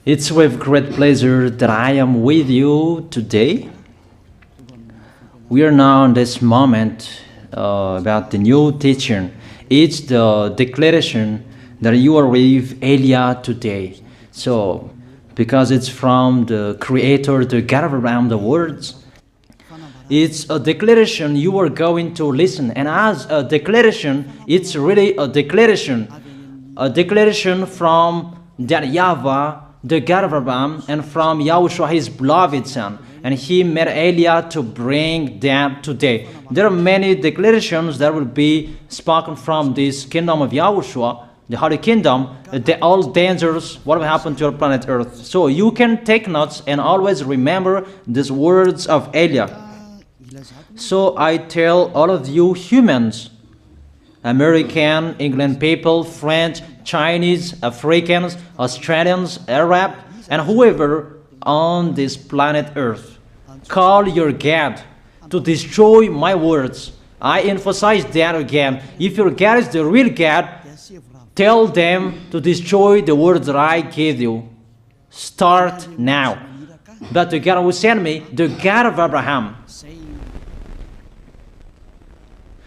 It's with great pleasure that I am with you today. We are now in this moment about the new teaching. It's the declaration that you are with Elia today. So, because it's from the Creator, the God of Abraham, the words, it's a declaration you are going to listen. And as a declaration, it's really a declaration from that YAHVAH, the God of Abraham, and from YAHOSHUAH, his beloved son. And he made Elia to bring them today. There are many declarations that will be spoken from this kingdom of YAHOSHUAH, the Holy Kingdom, all dangers, what will happen to your planet Earth. So you can take notes and always remember these words of Elia. So I tell all of you humans, American, England people, French, Chinese, Africans, Australians, Arab, and whoever on this planet Earth, call your God to destroy my words. I emphasize that again. If your God is the real God, tell them to destroy the words that I gave you. Start now. But the God who sent me, the God of Abraham,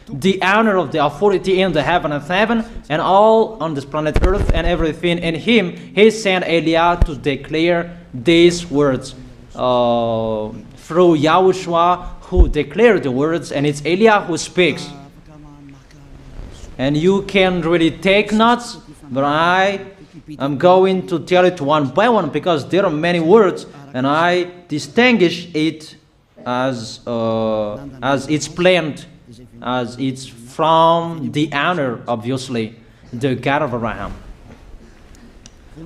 the honor of the authority in the heaven of heaven and all on this planet Earth and everything in him, he sent Elia to declare these words through YAHOSHUAH, who declared the words, and it's Elia who speaks. And you can really take notes, but I am going to tell it one by one because there are many words, and I distinguish it as it's planned, as it's from the honor, obviously, the God of Abraham.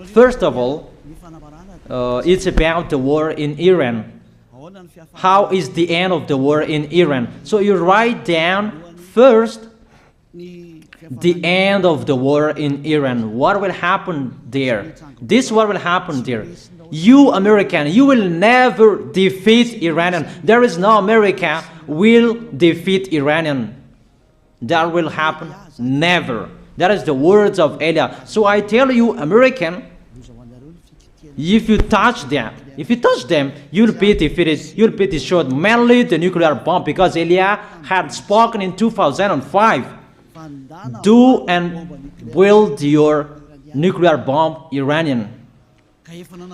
First of all, it's about the war in Iran. How is the end of the war in Iran? So you write down first the end of the war in Iran. What will happen there? This is what will happen there. You American, you will never defeat Iranian. There is no America will defeat Iranian. That will happen never. That is the words of Elia. So I tell you, American, if you touch them, you'll be defeated, you'll be destroyed. Mainly the nuclear bomb, because Elia had spoken in 2005. Do and build your nuclear bomb, Iranian.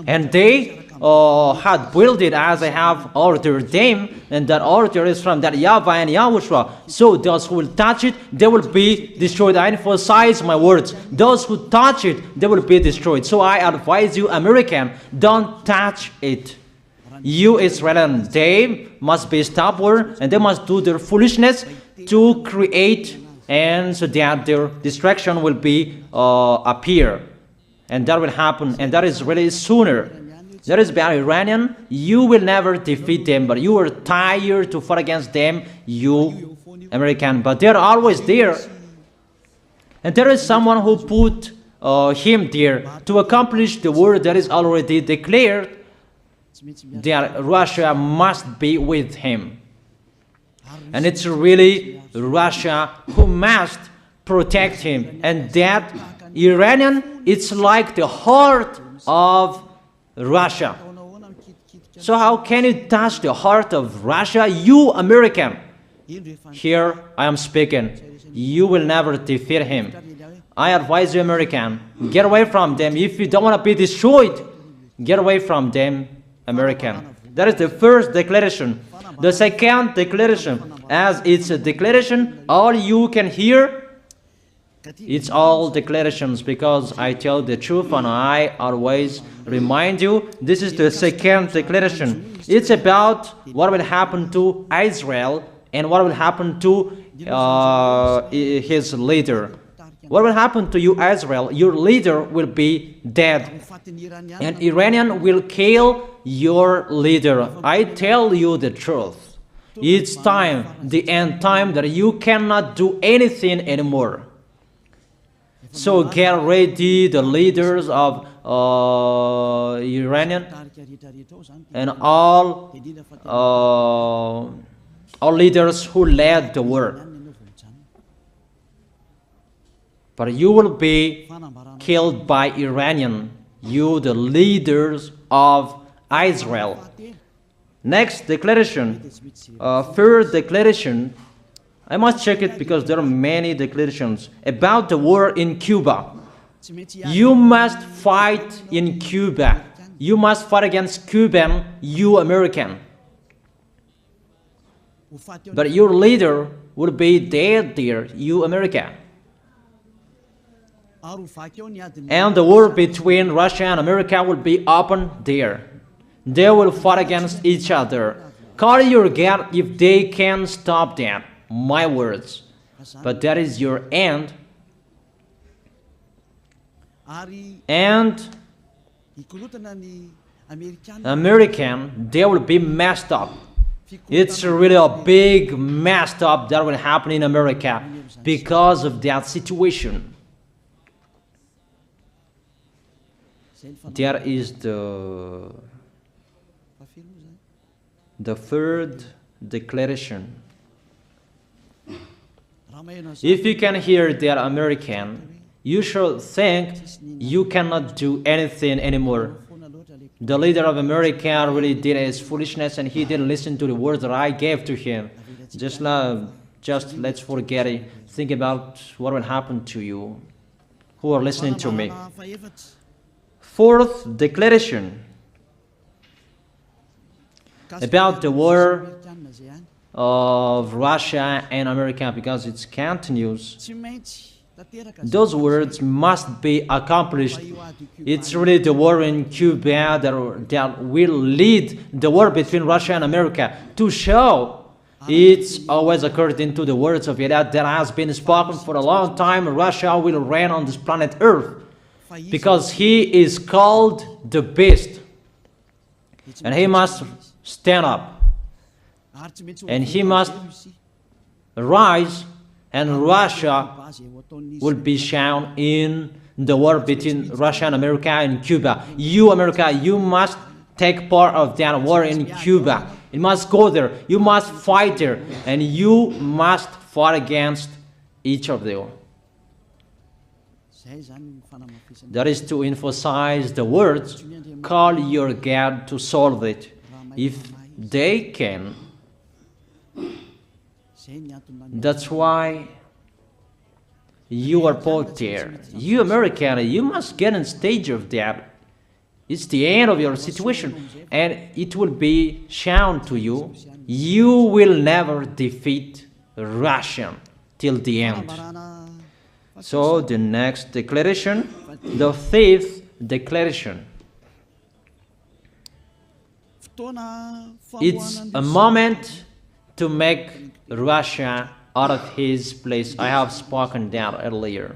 And they had built it as I have ordered them, and that order is from that YAHVAH and YAHOSHUAH. So those who will touch it, they will be destroyed. I emphasize my words. Those who touch it, they will be destroyed. So I advise you, American, don't touch it. You Israelis, they must be stubborn, and they must do their foolishness to create, and so that their destruction will be appear. And that will happen, and that is really sooner. That is about Iranian. You will never defeat them, but you are tired to fight against them, you American. But they're always there. And there is someone who put him there to accomplish the word that is already declared, that Russia must be with him. And it's really Russia who must protect him. And that Iranian, it's like the heart of Russia. So how can you touch the heart of Russia, you American? Here I am speaking. You will never defeat him. I advise you, American, get away from them. If you don't want to be destroyed, get away from them, American. That is the first declaration. The second declaration, as it's a declaration, all you can hear, it's all declarations, because I tell the truth and I always remind you, this is the second declaration. It's about what will happen to Israel and what will happen to his leader. What will happen to you, Israel? Your leader will be dead, and Iranian will kill your leader. I tell you the truth. It's time, the end time, that you cannot do anything anymore. So get ready, the leaders of Iranian and all leaders who led the war. But you will be killed by Iranian. you the leaders of Israel. Next declaration, third declaration, I must check it because there are many declarations about the war in Cuba. You must fight in Cuba. You must fight against Cuban, you American. But your leader will be dead there, you America. And the war between Russia and America will be open there. They will fight against each other. Call your God if they can stop that. My words. But that is your end. And American, they will be messed up. It's really a big messed up that will happen in America because of that situation. That is the third declaration. If you can hear that American, you should think you cannot do anything anymore. The leader of America really did his foolishness and he didn't listen to the words that I gave to him. Just let's forget it. Think about what will happen to you who are listening to me. Fourth declaration about the war of Russia and America, because it continues. Those words must be accomplished. It's really the war in Cuba that will lead the war between Russia and America to show it's always according to the words of YAH that has been spoken for a long time. Russia will reign on this planet Earth because he is called the beast and he must stand up and he must rise, and Russia will be shown in the war between Russia and America and Cuba. You, America, you must take part of that war in Cuba. You must go there. You must fight there. And you must fight against each of them. That is to emphasize the words, call your God to solve it. If they can, that's why you are put there. You American, you must get in stage of that. It's the end of your situation, and it will be shown to you. You will never defeat Russia till the end. So the next declaration, the fifth declaration. It's a moment to make Russia out of his place. I have spoken that earlier.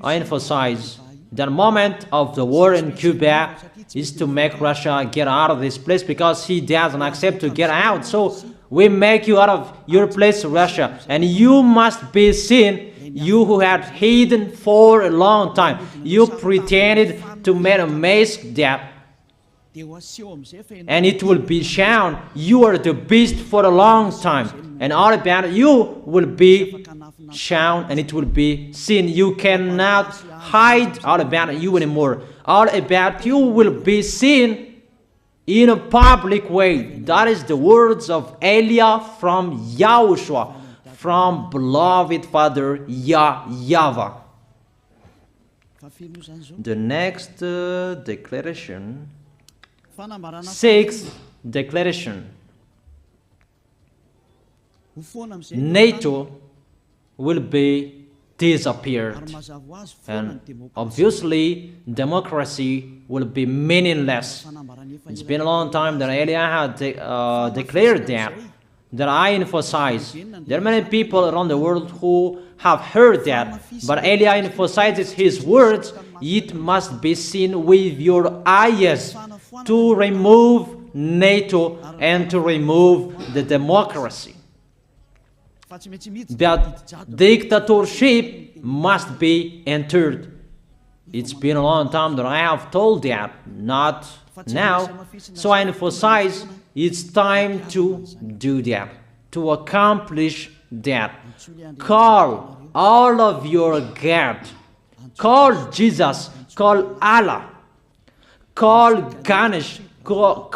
I emphasize the moment of the war in Cuba is to make Russia get out of this place because he doesn't accept to get out. So we make you out of your place, Russia, and you must be seen, you who had hidden for a long time. You pretended to make a mask that, and it will be shown you are the beast for a long time, and all about you will be shown and it will be seen. You cannot hide all about you anymore. All about you will be seen in a public way. That is the words of Elia from YAHOSHUAH, from beloved Father YAHVAH. The next declaration, sixth declaration. NATO will be disappeared, and obviously democracy will be meaningless. It's been a long time that Elia had declared that I emphasize. There are many people around the world who have heard that, but Elia emphasizes his words. It must be seen with your eyes to remove NATO and to remove the democracy. That dictatorship must be entered. It's been a long time that I have told that, not now. So I emphasize it's time to do that, to accomplish that. Call all of your God. Call Jesus. Call Allah. call Ganesh, call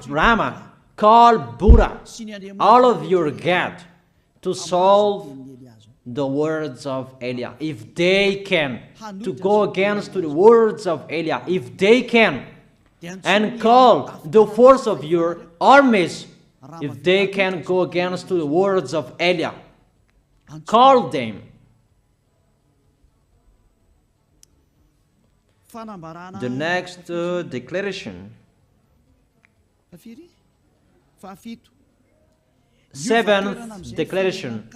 Brahma, call Buddha, all of your God, to solve the words of Eliah. If they can, to go against the words of Eliah, if they can, and call the force of your armies, if they can go against the words of Eliah, call them. The next declaration, seventh declaration,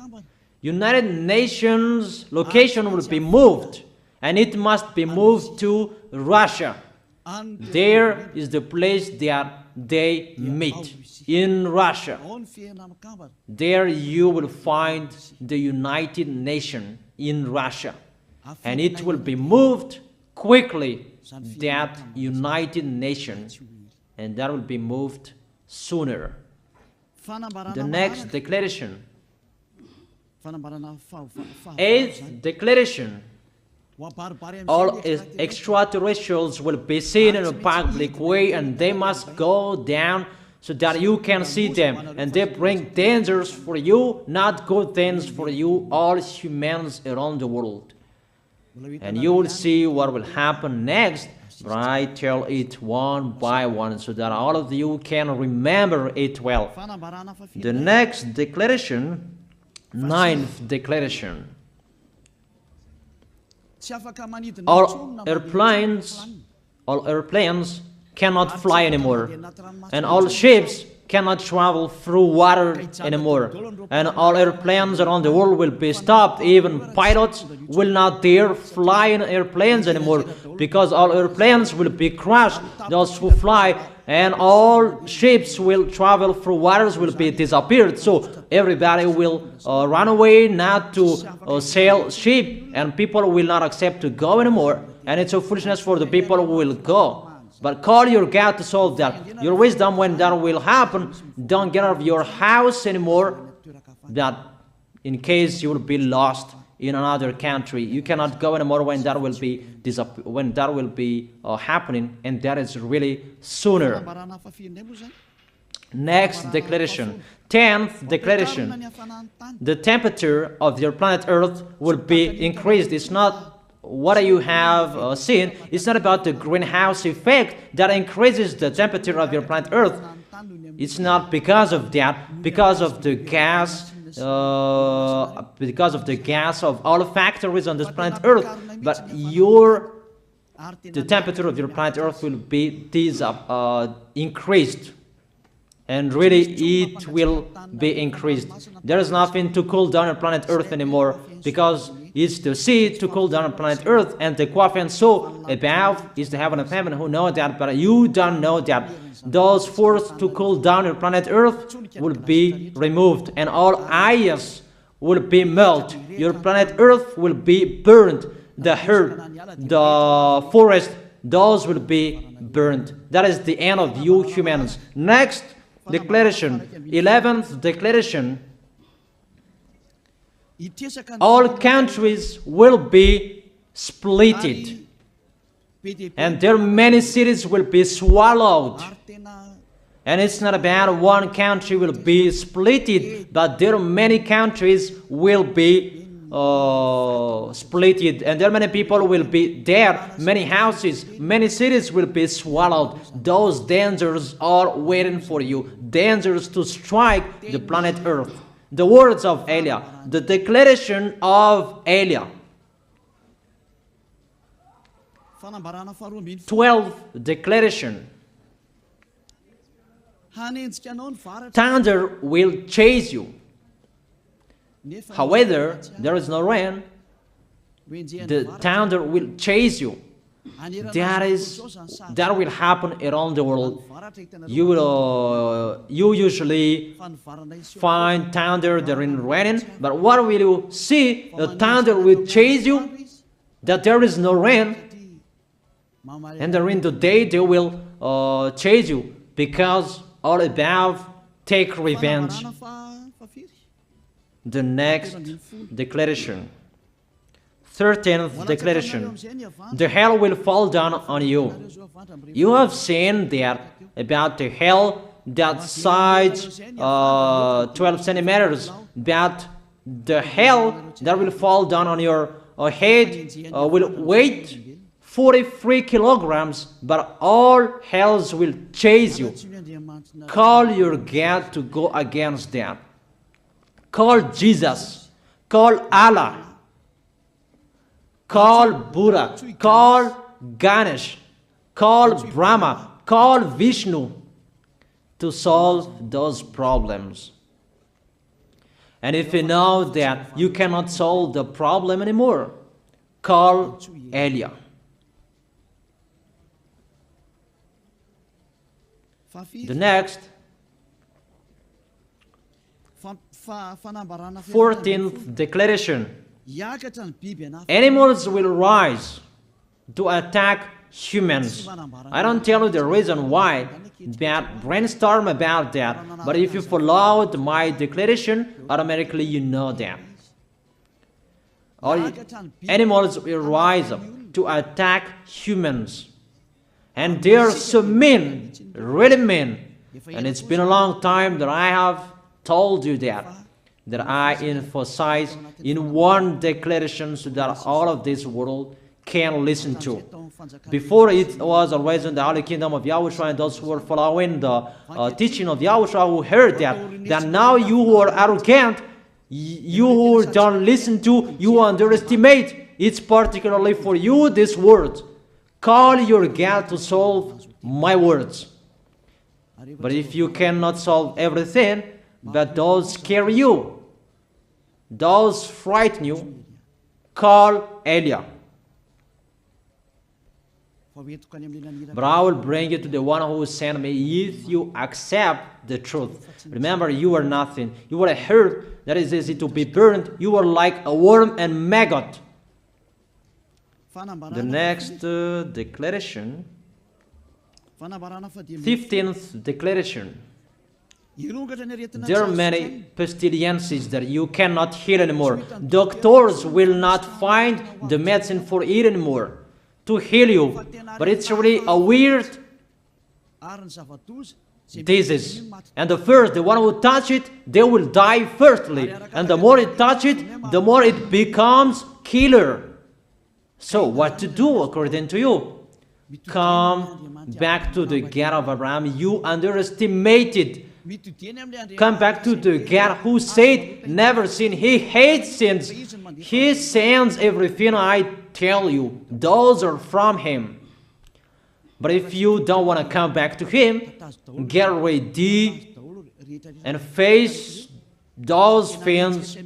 United Nations location will be moved, and it must be moved to Russia. There is the place that they meet, in Russia. There you will find the United Nations in Russia, and it will be moved quickly, that United Nations, and that will be moved sooner. The next declaration, eighth declaration, all extraterrestrials will be seen in a public way, and they must go down so that you can see them, and they bring dangers for you, not good things for you, all humans around the world. And you will see what will happen next, but I tell it one by one so that all of you can remember it well. The next declaration, ninth declaration, all airplanes cannot fly anymore, and all ships cannot travel through water anymore, and all airplanes around the world will be stopped. Even pilots will not dare fly in airplanes anymore, because all airplanes will be crushed, those who fly, and all ships will travel through waters will be disappeared. So everybody will run away not to sail ship, and people will not accept to go anymore, and it's a foolishness for the people who will go. But call your God to solve that. Your wisdom when that will happen. Don't get out of your house anymore, that in case you will be lost in another country. You cannot go anymore when that will be happening, and that is really sooner. Next declaration, 10th declaration, the temperature of your planet Earth will be increased. It's not what you have seen. It's not about the greenhouse effect that increases the temperature of your planet Earth. It's not because of that, because of the gas, of all factories on this planet Earth. But the temperature of your planet Earth will be increased, and really it will be increased. There is nothing to cool down your planet Earth anymore, because it's the sea to cool down on planet Earth, and the Qaf and so above is the heaven of heaven. Who know that, but you don't know that. Those forces to cool down your planet Earth will be removed, and all ice will be melted. Your planet Earth will be burned. The earth, the forest, those will be burned. That is the end of you humans. Next declaration, 11th declaration, all countries will be splitted, and their many cities will be swallowed. And it's not about one country will be splitted, but there are many countries will be splitted, and there are many people will be there, many houses, many cities will be swallowed. Those dangers are waiting for you, dangers to strike the planet Earth. The words of Eliah, the declaration of Eliah. 12th declaration. Thunder will chase you. However, there is no rain. The thunder will chase you. That will happen around the world. You usually find thunder during raining, but what will you see? The thunder will chase you, that there is no rain, and during the day they will chase you, because all above take revenge. The next declaration, 13th declaration. The hell will fall down on you. You have seen that about the hell that size 12 centimeters, but the hell that will fall down on your head will weigh 43 kilograms, but all hells will chase you. Call your God to go against that. Call Jesus. Call Allah. Call Buddha. Call Ganesh. Call Brahma. Call Vishnu to solve those problems. And if you know that you cannot solve the problem anymore, call YAH. The next, 14th declaration. Animals will rise to attack humans. I don't tell you the reason why, but brainstorm about that. But if you followed my declaration, automatically you know that. All animals will rise up to attack humans. And they are so mean, really mean. And it's been a long time that I have told you that I emphasize in one declaration so that all of this world can listen to. Before it was always in the Holy Kingdom of YAHOSHUAH, and those who were following the teaching of YAHOSHUAH who heard that now you who are arrogant, you who don't listen to, you underestimate. It's particularly for you, this word. Call your God to solve my words. But if you cannot solve everything, but those scare you, those frighten you, call YAH. But I will bring you to the one who sent me if you accept the truth. Remember, you are nothing. You are a herb that is easy to be burned. You are like a worm and maggot. The next declaration, 15th declaration. There are many pestilences that you cannot heal anymore. Doctors will not find the medicine for it anymore to heal you. But it's really a weird disease. And the one who touch it, they will die firstly. And the more it touch it, the more it becomes killer. So what to do according to you? Come back to the God of Abraham. You underestimated. Come back to the God who said, never sin. He hates sins. He sends everything I tell you. Those are from Him. But if you don't want to come back to Him, get ready and face those things.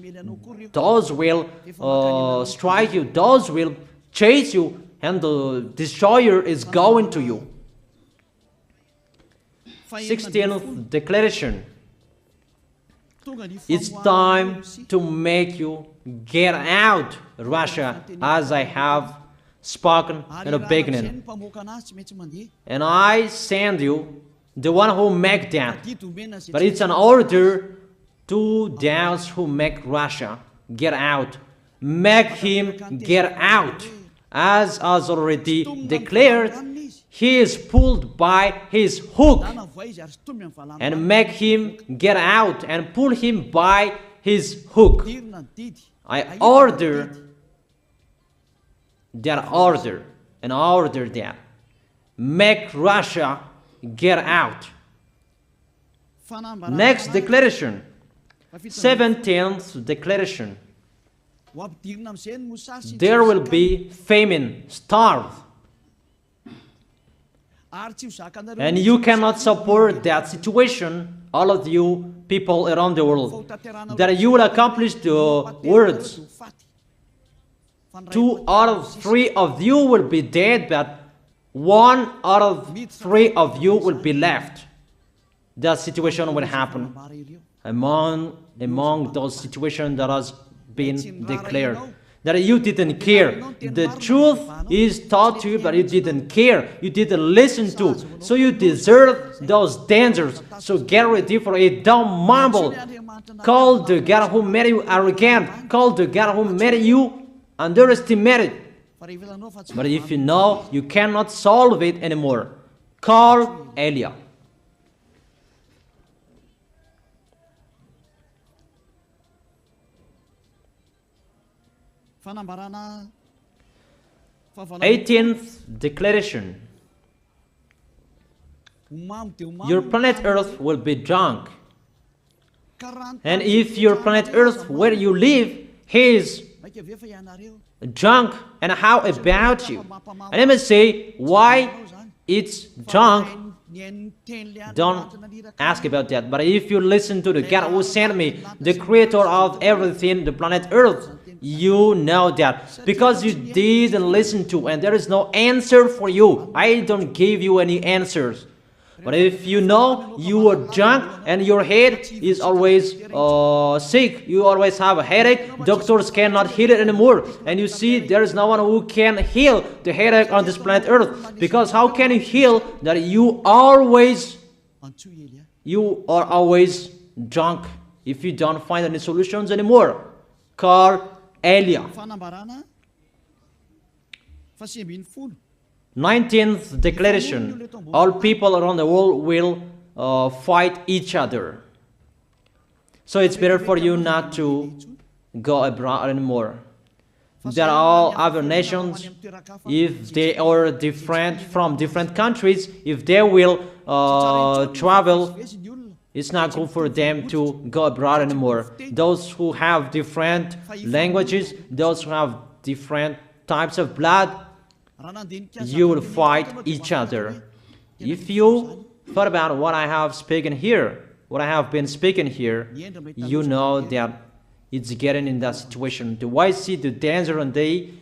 Those will strike you. Those will chase you. And the destroyer is going to you. 16th declaration. It's time to make you get out, Russia, as I have spoken in the beginning. And I send you the one who make that. But it's an order to those who make Russia get out. Make him get out. As already declared, he is pulled by his hook, and make him get out and pull him by his hook. I order that order and order that. Make Russia get out. Next declaration, 17th declaration. There will be famine, starve. And you cannot support that situation, all of you people around the world, that you will accomplish the words. 2 out of 3 of you will be dead, but 1 out of 3 of you will be left. That situation will happen among those situations that has been declared. That you didn't care. The truth is taught to you, but you didn't care. You didn't listen to. So you deserve those dangers. So get ready for it. Don't mumble. Call the God who made you arrogant. Call the God who made you underestimate it. But if you know you cannot solve it anymore, call Eliah. Eighteenth declaration. Your planet Earth will be drunk. And if your planet Earth where you live is drunk, and how about you? And let me say why it's drunk. Don't ask about that. But if you listen to the God who sent me, the creator of everything, the planet Earth, you know that. Because you didn't listen to, and there is no answer for you. I don't give you any answers. But if you know you are drunk and your head is always sick, you always have a headache, doctors cannot heal it anymore. And you see there is no one who can heal the headache on this planet Earth. Because how can you heal that you are always drunk if you don't find any solutions anymore? Call Eliah. 19th declaration. All people around the world will fight each other. So it's better for you not to go abroad anymore. There are all other nations, if they are different from different countries, if they will travel, it's not good for them to go abroad anymore. Those who have different languages, those who have different types of blood, you will fight each other. If you thought about what I have spoken here, what I have been speaking here, you know that it's getting in that situation. The wise see the danger and they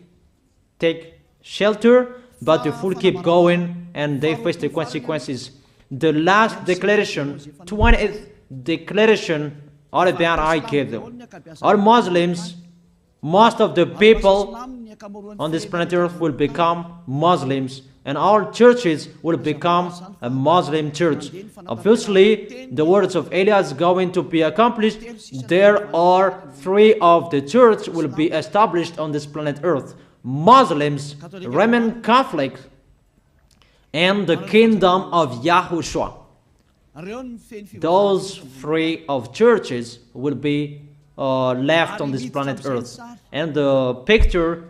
take shelter, but the fool keep going and they face the consequences. The last declaration, 20th declaration, all about I gave them. All Muslims, most of the people on this planet Earth will become Muslims, and all churches will become a Muslim church. Obviously, the words of Eliah is going to be accomplished. There are 3 of the church will be established on this planet Earth: Muslims, Roman Catholics, and the kingdom of YAHOSHUAH. Those 3 of churches will be left on this planet Earth, and the picture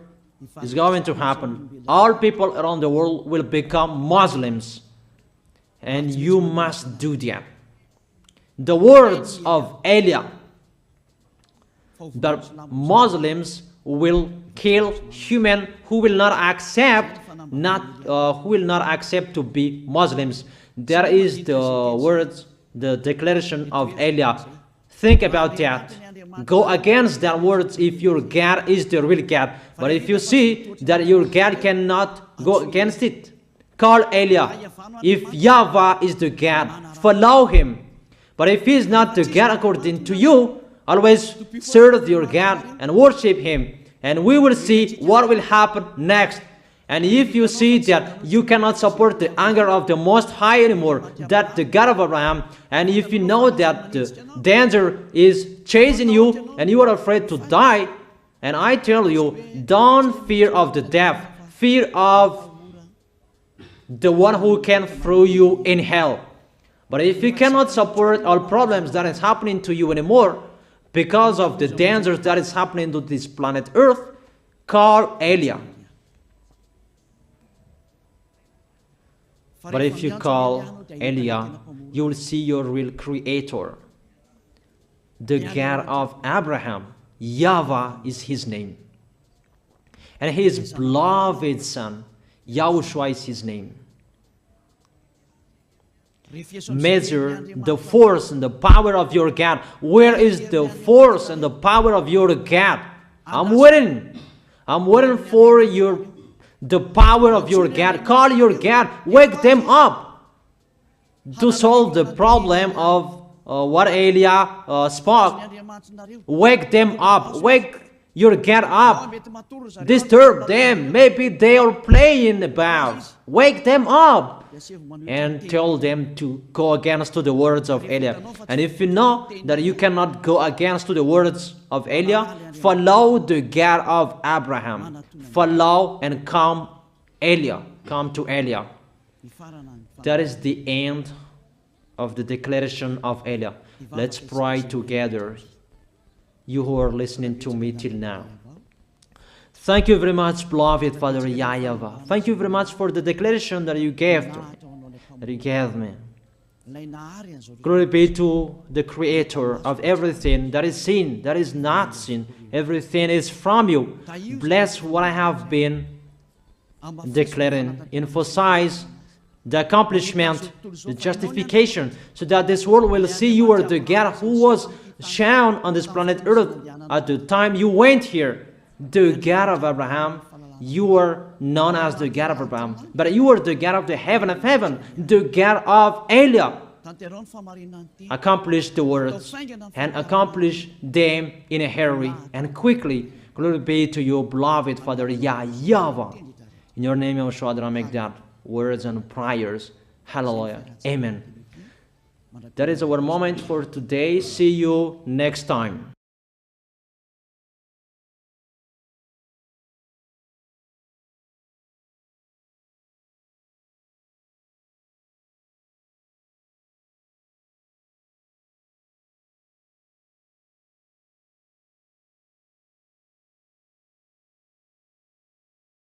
is going to happen. All people around the world will become Muslims, and you must do that. The words of Eliah, that Muslims will kill human who will not accept to be Muslims. That is the words, the declaration of Eliah. Think about that. Go against that words if your God is the real God. But if you see that your God cannot go against it, call Eliah. If YAHVAH is the God, follow him. But if he is not the God according to you, always serve your God and worship him. And we will see what will happen next. And if you see that you cannot support the anger of the Most High anymore, that the God of Abraham, and if you know that the danger is chasing you and you are afraid to die, and I tell you, don't fear of the death, fear of the one who can throw you in hell. But if you cannot support all problems that is happening to you anymore, because of the dangers that is happening to this planet Earth, call Eliah. But if you call Eliah, you will see your real creator, the God of Abraham. YAHVAH is his name. And his beloved son, YAHOSHUAH is his name. Measure the force and the power of your God. Where is the force and the power of your God? I'm waiting. I'm waiting for the power of your God. Call your God. Wake them up to solve the problem of what Eliah spoke. Wake them up. Wake You get up, disturb them. Maybe they are playing about. Wake them up and tell them to go against to the words of Eliah. And if you know that you cannot go against to the words of Eliah, follow the God of Abraham. Follow and come Eliah. Come to Eliah. That is the end of the declaration of Eliah. Let's pray together. You who are listening to me till now. Thank you very much, beloved Father YAHVAH. Thank you very much for the declaration that you gave to me, that you gave me. Glory be to the Creator of everything that is seen, that is not seen. Everything is from you. Bless what I have been declaring. Emphasize the accomplishment, the justification, so that this world will see you are the God who was shown on this planet Earth at the time you went here. The God of Abraham. You are known as the God of Abraham, but you are the God of the heaven of heaven, the God of Eliah. Accomplish the words and accomplish them in a hurry and quickly. Glory be to you, beloved Father YAHVAH. In your name, YAHOSHUAH, I make that words and prayers. Hallelujah. Amen. That is our moment for today. See you next time.